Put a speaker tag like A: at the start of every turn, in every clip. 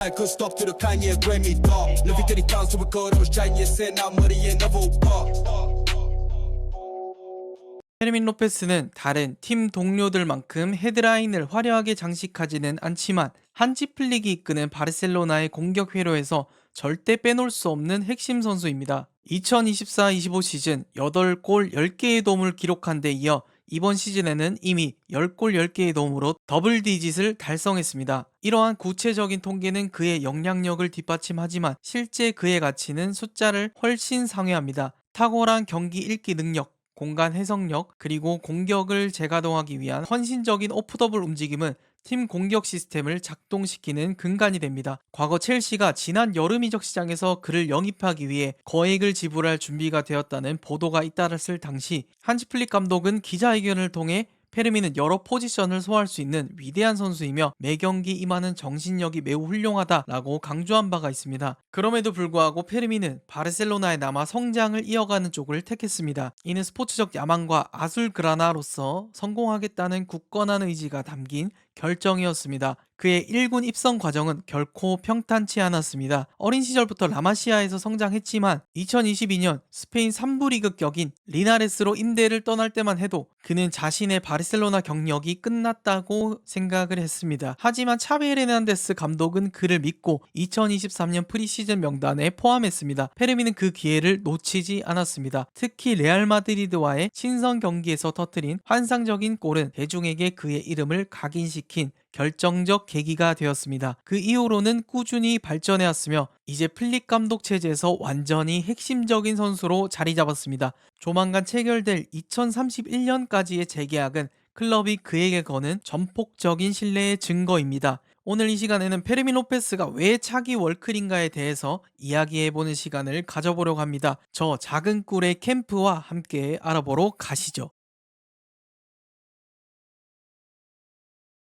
A: I could stop to the Kanye Grammy dog. Living 30 pounds to record those giants and now money in never pop.
B: 페르민 로페스는 다른 팀 동료들만큼 헤드라인을 화려하게 장식하지는 않지만 한지 플릭이 이끄는 바르셀로나의 공격 회로에서 절대 빼놓을 수 없는 핵심 선수입니다. 2024-25 시즌 8골 10개의 도움을 기록한 데 이어 이번 시즌에는 이미 10골 10개의 도움으로 더블 디짓을 달성했습니다. 이러한 구체적인 통계는 그의 영향력을 뒷받침하지만 실제 그의 가치는 숫자를 훨씬 상회합니다. 탁월한 경기 읽기 능력, 공간 해석력, 그리고 공격을 재가동하기 위한 헌신적인 오프더블 움직임은 팀 공격 시스템을 작동시키는 근간이 됩니다. 과거 첼시가 지난 여름 이적 시장에서 그를 영입하기 위해 거액을 지불할 준비가 되었다는 보도가 잇따랐을 당시 한지 플릭 감독은 기자회견을 통해 페르민은 여러 포지션을 소화할 수 있는 위대한 선수이며 매 경기 임하는 정신력이 매우 훌륭하다라고 강조한 바가 있습니다. 그럼에도 불구하고 페르민은 바르셀로나에 남아 성장을 이어가는 쪽을 택했습니다. 이는 스포츠적 야망과 아술그라나로서 성공하겠다는 굳건한 의지가 담긴 결정이었습니다. 그의 1군 입성 과정은 결코 평탄치 않았습니다. 어린 시절부터 라마시아에서 성장했지만 2022년 스페인 3부 리그 격인 리나레스로 임대를 떠날 때만 해도 그는 자신의 바르셀로나 경력이 끝났다고 생각을 했습니다. 하지만 차비 헤르난데스 감독은 그를 믿고 2023년 프리시즌 명단에 포함했습니다. 페르민은 그 기회를 놓치지 않았습니다. 특히 레알 마드리드와의 친선 경기에서 터뜨린 환상적인 골은 대중에게 그의 이름을 각인시킨 결정적 계기가 되었습니다. 그 이후로는 꾸준히 발전해왔으며 이제 플릭 감독 체제에서 완전히 핵심적인 선수로 자리 잡았습니다. 조만간 체결될 2031년까지의 재계약은 클럽이 그에게 거는 전폭적인 신뢰의 증거입니다. 오늘 이 시간에는 페르민 로페스가 왜 차기 월클인가에 대해서 이야기해보는 시간을 가져보려고 합니다. 저 작은 꿀의 캠프와 함께 알아보러 가시죠.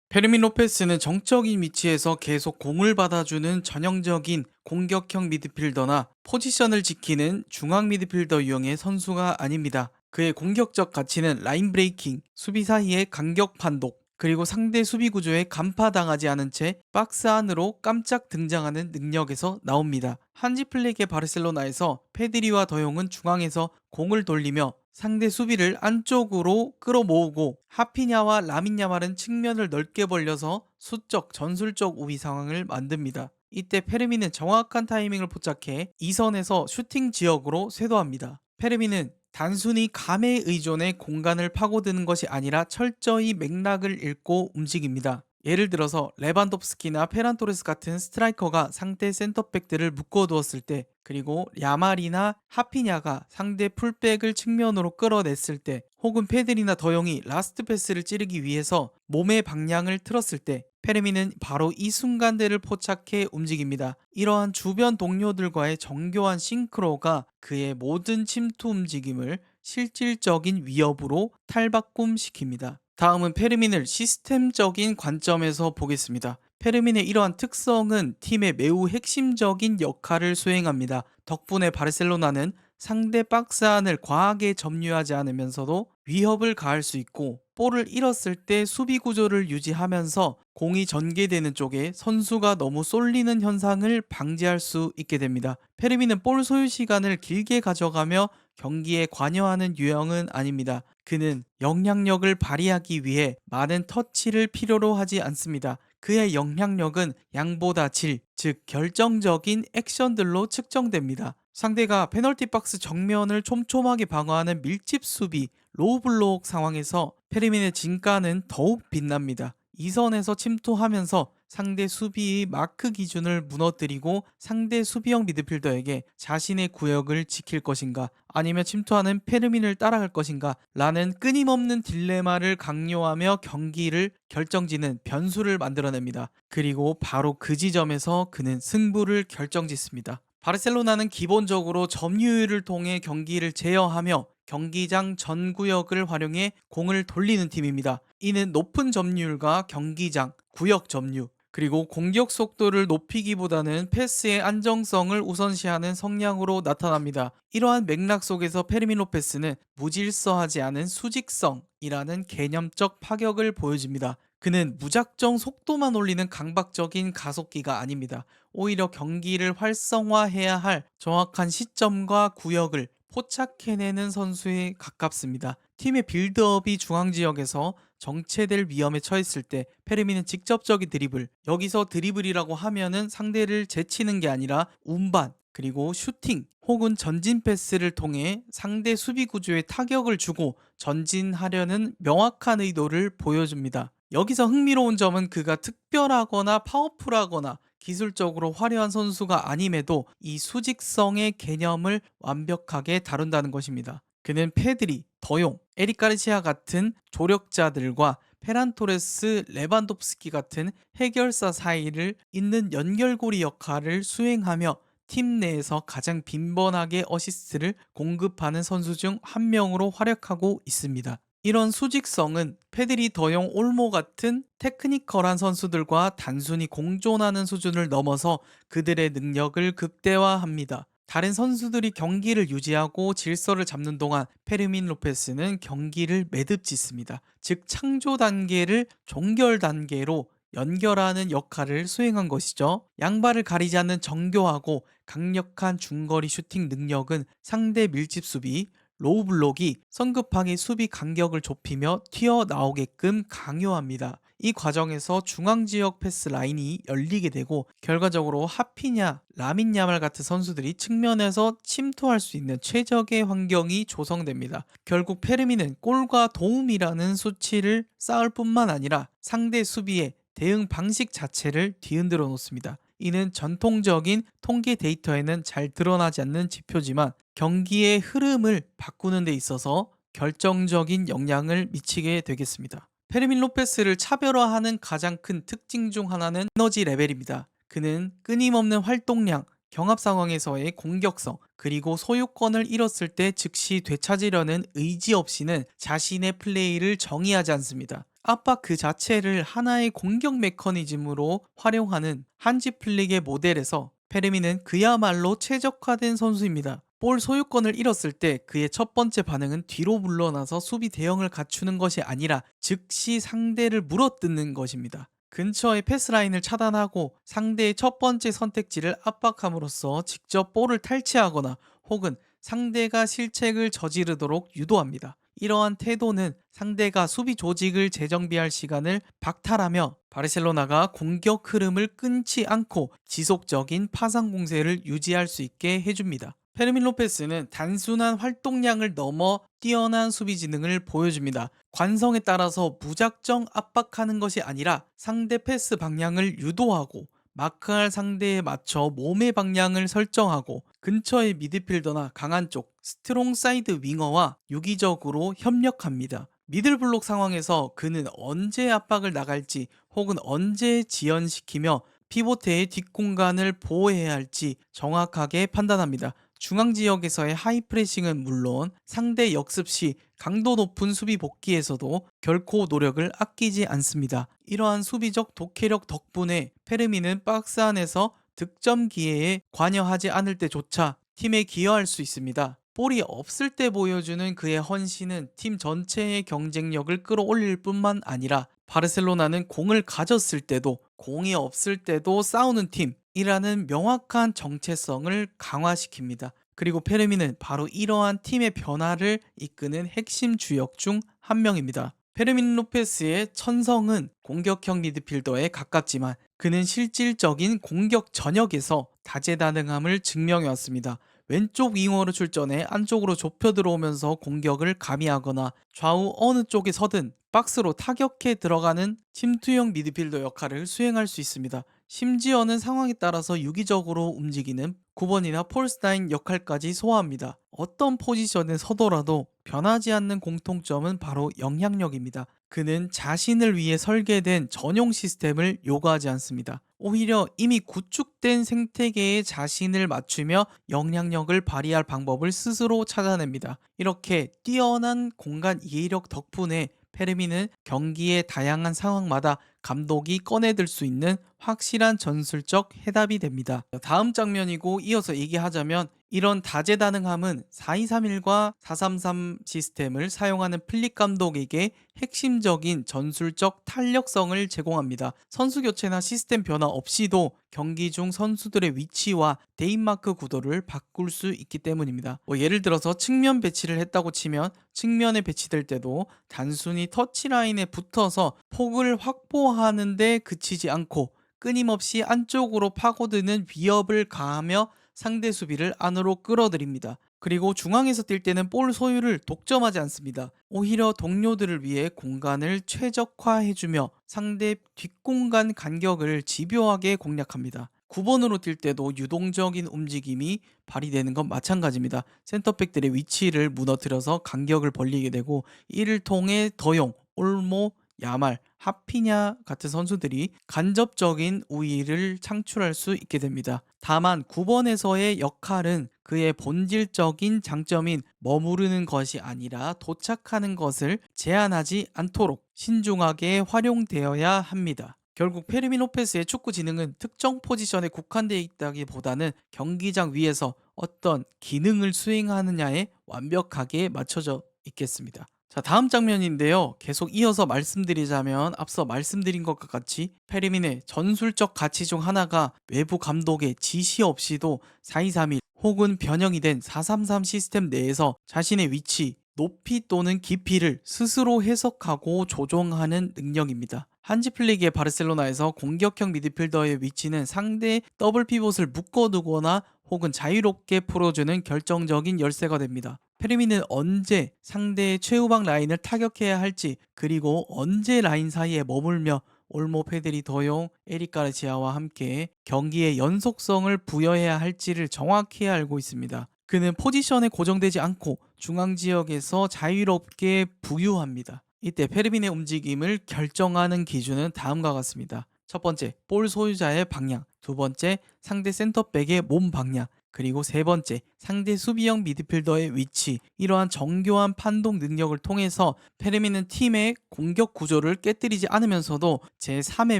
B: 페르민 로페스는 정적인 위치에서 계속 공을 받아주는 전형적인 공격형 미드필더나 포지션을 지키는 중앙 미드필더 유형의 선수가 아닙니다. 그의 공격적 가치는 라인 브레이킹, 수비 사이의 간격 판독, 그리고 상대 수비 구조에 간파당하지 않은 채 박스 안으로 깜짝 등장하는 능력에서 나옵니다. 한지 플릭의 바르셀로나에서 페드리와 더용은 중앙에서 공을 돌리며 상대 수비를 안쪽으로 끌어모으고 하피냐와 라민 야말은 측면을 넓게 벌려서 수적 전술적 우위 상황을 만듭니다. 이때 페르민은 정확한 타이밍을 포착해 2선에서 슈팅 지역으로 쇄도합니다. 페르민은 단순히 감에 의존해 공간을 파고드는 것이 아니라 철저히 맥락을 읽고 움직입니다. 예를 들어서 레반도프스키나 페란토레스 같은 스트라이커가 상대 센터백들을 묶어두었을 때, 그리고 야말이나 하피냐가 상대 풀백을 측면으로 끌어냈을 때, 혹은 페드리나 더용이 라스트 패스를 찌르기 위해서 몸의 방향을 틀었을 때 페르민은 바로 이 순간들을 포착해 움직입니다. 이러한 주변 동료들과의 정교한 싱크로가 그의 모든 침투 움직임을 실질적인 위협으로 탈바꿈시킵니다. 다음은 페르민을 시스템적인 관점에서 보겠습니다. 페르민의 이러한 특성은 팀의 매우 핵심적인 역할을 수행합니다. 덕분에 바르셀로나는 상대 박스 안을 과하게 점유하지 않으면서도 위협을 가할 수 있고, 볼을 잃었을 때 수비 구조를 유지하면서 공이 전개되는 쪽에 선수가 너무 쏠리는 현상을 방지할 수 있게 됩니다. 페르민은 볼 소유 시간을 길게 가져가며 경기에 관여하는 유형은 아닙니다. 그는 영향력을 발휘하기 위해 많은 터치를 필요로 하지 않습니다. 그의 영향력은 양보다 질, 즉 결정적인 액션들로 측정됩니다. 상대가 페널티 박스 정면을 촘촘하게 방어하는 밀집 수비, 로우 블록 상황에서 페르민의 진가는 더욱 빛납니다. 2선에서 침투하면서 상대 수비의 마크 기준을 무너뜨리고 상대 수비형 미드필더에게 자신의 구역을 지킬 것인가, 아니면 침투하는 페르민을 따라갈 것인가 라는 끊임없는 딜레마를 강요하며 경기를 결정짓는 변수를 만들어냅니다. 그리고 바로 그 지점에서 그는 승부를 결정짓습니다. 바르셀로나는 기본적으로 점유율을 통해 경기를 제어하며 경기장 전 구역을 활용해 공을 돌리는 팀입니다. 이는 높은 점유율과 경기장, 구역 점유, 그리고 공격 속도를 높이기보다는 패스의 안정성을 우선시하는 성향으로 나타납니다. 이러한 맥락 속에서 페르민 로페스는 무질서하지 않은 수직성이라는 개념적 파격을 보여줍니다. 그는 무작정 속도만 올리는 강박적인 가속기가 아닙니다. 오히려 경기를 활성화해야 할 정확한 시점과 구역을 포착해내는 선수에 가깝습니다. 팀의 빌드업이 중앙 지역에서 정체될 위험에 처했을 때 페르미는 직접적인 드리블, 여기서 드리블이라고 하면은 상대를 제치는 게 아니라 운반, 그리고 슈팅 혹은 전진 패스를 통해 상대 수비 구조에 타격을 주고 전진하려는 명확한 의도를 보여줍니다. 여기서 흥미로운 점은 그가 특별하거나 파워풀하거나 기술적으로 화려한 선수가 아님에도 이 수직성의 개념을 완벽하게 다룬다는 것입니다. 그는 페드리, 더용, 에릭 가르시아 같은 조력자들과 페란 토레스, 레반도프스키 같은 해결사 사이를 잇는 연결고리 역할을 수행하며 팀 내에서 가장 빈번하게 어시스트를 공급하는 선수 중 한 명으로 활약하고 있습니다. 이런 수직성은 페드리, 더용, 올모 같은 테크니컬한 선수들과 단순히 공존하는 수준을 넘어서 그들의 능력을 극대화합니다. 다른 선수들이 경기를 유지하고 질서를 잡는 동안 페르민 로페스는 경기를 매듭 짓습니다. 즉 창조 단계를 종결 단계로 연결하는 역할을 수행한 것이죠. 양발을 가리지 않는 정교하고 강력한 중거리 슈팅 능력은 상대 밀집 수비, 로우 블록이 성급하게 수비 간격을 좁히며 튀어나오게끔 강요합니다. 이 과정에서 중앙 지역 패스 라인이 열리게 되고 결과적으로 하피냐, 라민 야말 같은 선수들이 측면에서 침투할 수 있는 최적의 환경이 조성됩니다. 결국 페르미는 골과 도움이라는 수치를 쌓을 뿐만 아니라 상대 수비의 대응 방식 자체를 뒤흔들어 놓습니다. 이는 전통적인 통계 데이터에는 잘 드러나지 않는 지표지만 경기의 흐름을 바꾸는 데 있어서 결정적인 영향을 미치게 되겠습니다. 페르민 로페스를 차별화하는 가장 큰 특징 중 하나는 에너지 레벨입니다. 그는 끊임없는 활동량, 경합 상황에서의 공격성, 그리고 소유권을 잃었을 때 즉시 되찾으려는 의지 없이는 자신의 플레이를 정의하지 않습니다. 압박 그 자체를 하나의 공격 메커니즘으로 활용하는 한지 플릭의 모델에서 페르미는 그야말로 최적화된 선수입니다. 볼 소유권을 잃었을 때 그의 첫 번째 반응은 뒤로 물러나서 수비 대응을 갖추는 것이 아니라 즉시 상대를 물어뜯는 것입니다. 근처의 패스라인을 차단하고 상대의 첫 번째 선택지를 압박함으로써 직접 볼을 탈취하거나 혹은 상대가 실책을 저지르도록 유도합니다. 이러한 태도는 상대가 수비 조직을 재정비할 시간을 박탈하며 바르셀로나가 공격 흐름을 끊지 않고 지속적인 파상 공세를 유지할 수 있게 해줍니다. 페르민 로페스는 단순한 활동량을 넘어 뛰어난 수비 지능을 보여줍니다. 관성에 따라서 무작정 압박하는 것이 아니라 상대 패스 방향을 유도하고 마크할 상대에 맞춰 몸의 방향을 설정하고 근처의 미드필더나 강한 쪽 스트롱 사이드 윙어와 유기적으로 협력합니다. 미들블록 상황에서 그는 언제 압박을 나갈지 혹은 언제 지연시키며 피보트의 뒷공간을 보호해야 할지 정확하게 판단합니다. 중앙 지역에서의 하이프레싱은 물론 상대 역습 시 강도 높은 수비 복귀에서도 결코 노력을 아끼지 않습니다. 이러한 수비적 독해력 덕분에 페르미는 박스 안에서 득점 기회에 관여하지 않을 때조차 팀에 기여할 수 있습니다. 볼이 없을 때 보여주는 그의 헌신은 팀 전체의 경쟁력을 끌어올릴 뿐만 아니라 바르셀로나는 공을 가졌을 때도 공이 없을 때도 싸우는 팀이라는 명확한 정체성을 강화시킵니다. 그리고 페르미는 바로 이러한 팀의 변화를 이끄는 핵심 주역 중 한 명입니다. 페르민 로페스의 천성은 공격형 미드필더에 가깝지만 그는 실질적인 공격 전역에서 다재다능함을 증명해왔습니다. 왼쪽 윙어로 출전해 안쪽으로 좁혀 들어오면서 공격을 가미하거나 좌우 어느 쪽에 서든 박스로 타격해 들어가는 침투형 미드필더 역할을 수행할 수 있습니다. 심지어는 상황에 따라서 유기적으로 움직이는 9번이나 폴스타인 역할까지 소화합니다. 어떤 포지션에 서더라도 변하지 않는 공통점은 바로 영향력입니다. 그는 자신을 위해 설계된 전용 시스템을 요구하지 않습니다. 오히려 이미 구축된 생태계에 자신을 맞추며 영향력을 발휘할 방법을 스스로 찾아냅니다. 이렇게 뛰어난 공간 이해력 덕분에 페르미는 경기의 다양한 상황마다 감독이 꺼내들 수 있는 확실한 전술적 해답이 됩니다. 다음 장면이고 이어서 얘기하자면 이런 다재다능함은 4231과 433 시스템을 사용하는 플릭 감독에게 핵심적인 전술적 탄력성을 제공합니다. 선수 교체나 시스템 변화 없이도 경기 중 선수들의 위치와 데인마크 구도를 바꿀 수 있기 때문입니다. 예를 들어서 측면 배치를 했다고 치면 측면에 배치될 때도 단순히 터치라인에 붙어서 폭을 확보하는데 그치지 않고 끊임없이 안쪽으로 파고드는 위협을 가하며 상대 수비를 안으로 끌어들입니다. 그리고 중앙에서 뛸 때는 볼 소유를 독점하지 않습니다. 오히려 동료들을 위해 공간을 최적화해주며 상대 뒷공간 간격을 집요하게 공략합니다. 9번으로 뛸 때도 유동적인 움직임이 발휘되는 건 마찬가지입니다. 센터백들의 위치를 무너뜨려서 간격을 벌리게 되고 이를 통해 더용, 올모, 야말, 하피냐 같은 선수들이 간접적인 우위를 창출할 수 있게 됩니다. 다만 9번에서의 역할은 그의 본질적인 장점인 머무르는 것이 아니라 도착하는 것을 제한하지 않도록 신중하게 활용되어야 합니다. 결국 페르민 로페스의 축구 지능은 특정 포지션에 국한되어 있다기보다는 경기장 위에서 어떤 기능을 수행하느냐에 완벽하게 맞춰져 있겠습니다. 자, 다음 장면인데요. 계속 이어서 말씀드리자면 앞서 말씀드린 것과 같이 페르민의 전술적 가치 중 하나가 외부 감독의 지시 없이도 4231 혹은 변형이 된 433 시스템 내에서 자신의 위치, 높이 또는 깊이를 스스로 해석하고 조정하는 능력입니다. 한지 플릭의 바르셀로나에서 공격형 미드필더의 위치는 상대 더블 피봇을 묶어두거나 혹은 자유롭게 풀어주는 결정적인 열쇠가 됩니다. 페르민은 언제 상대의 최후방 라인을 타격해야 할지 그리고 언제 라인 사이에 머물며 올모, 페드리, 더용, 에릭 가르시아와 함께 경기의 연속성을 부여해야 할지를 정확히 알고 있습니다. 그는 포지션에 고정되지 않고 중앙 지역에서 자유롭게 부유합니다. 이때 페르민의 움직임을 결정하는 기준은 다음과 같습니다. 첫 번째, 볼 소유자의 방향. 두 번째, 상대 센터백의 몸 방향. 그리고 세 번째, 상대 수비형 미드필더의 위치. 이러한 정교한 판독 능력을 통해서 페르민은 팀의 공격 구조를 깨뜨리지 않으면서도 제3의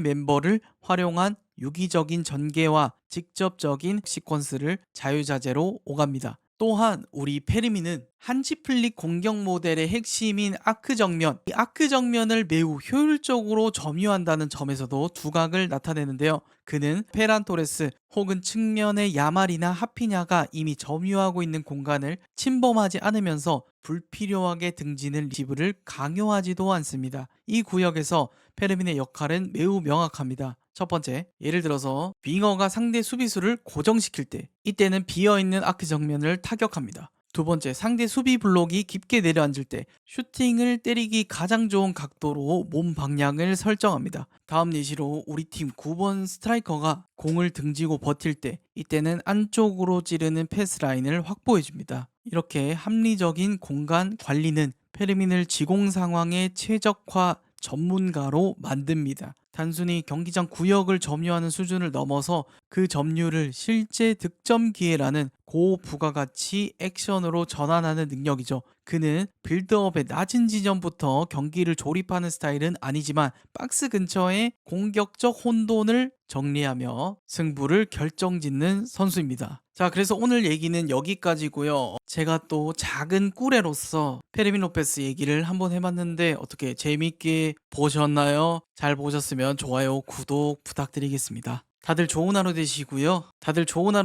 B: 멤버를 활용한 유기적인 전개와 직접적인 시퀀스를 자유자재로 오갑니다. 또한 우리 페르민은 한지 플릭 공격 모델의 핵심인 아크 정면, 이 아크 정면을 매우 효율적으로 점유한다는 점에서도 두각을 나타내는데요. 그는 페란 토레스 혹은 측면의 야말이나 하피냐가 이미 점유하고 있는 공간을 침범하지 않으면서 불필요하게 등지는 리시브를 강요하지도 않습니다. 이 구역에서 페르민의 역할은 매우 명확합니다. 첫 번째, 예를 들어서 윙어가 상대 수비수를 고정시킬 때 이때는 비어있는 아크 정면을 타격합니다. 두 번째, 상대 수비 블록이 깊게 내려앉을 때 슈팅을 때리기 가장 좋은 각도로 몸 방향을 설정합니다. 다음 예시로 우리 팀 9번 스트라이커가 공을 등지고 버틸 때 이때는 안쪽으로 찌르는 패스 라인을 확보해줍니다. 이렇게 합리적인 공간 관리는 페르민을 지공 상황의 최적화 전문가로 만듭니다. 단순히 경기장 구역을 점유하는 수준을 넘어서 그 점유를 실제 득점 기회라는 고부가가치 액션으로 전환하는 능력이죠. 그는 빌드업의 낮은 지점부터 경기를 조립하는 스타일은 아니지만 박스 근처에 공격적 혼돈을 정리하며 승부를 결정짓는 선수입니다. 자, 그래서 오늘 얘기는 여기까지고요. 제가 또 작은 꾸레로서 페르민 로페스 얘기를 한번 해봤는데 어떻게 재밌게 보셨나요? 잘 보셨으면 좋아요, 구독 부탁드리겠습니다. 다들 좋은 하루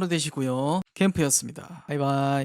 B: 되시고요. 캠프였습니다. 바이바이.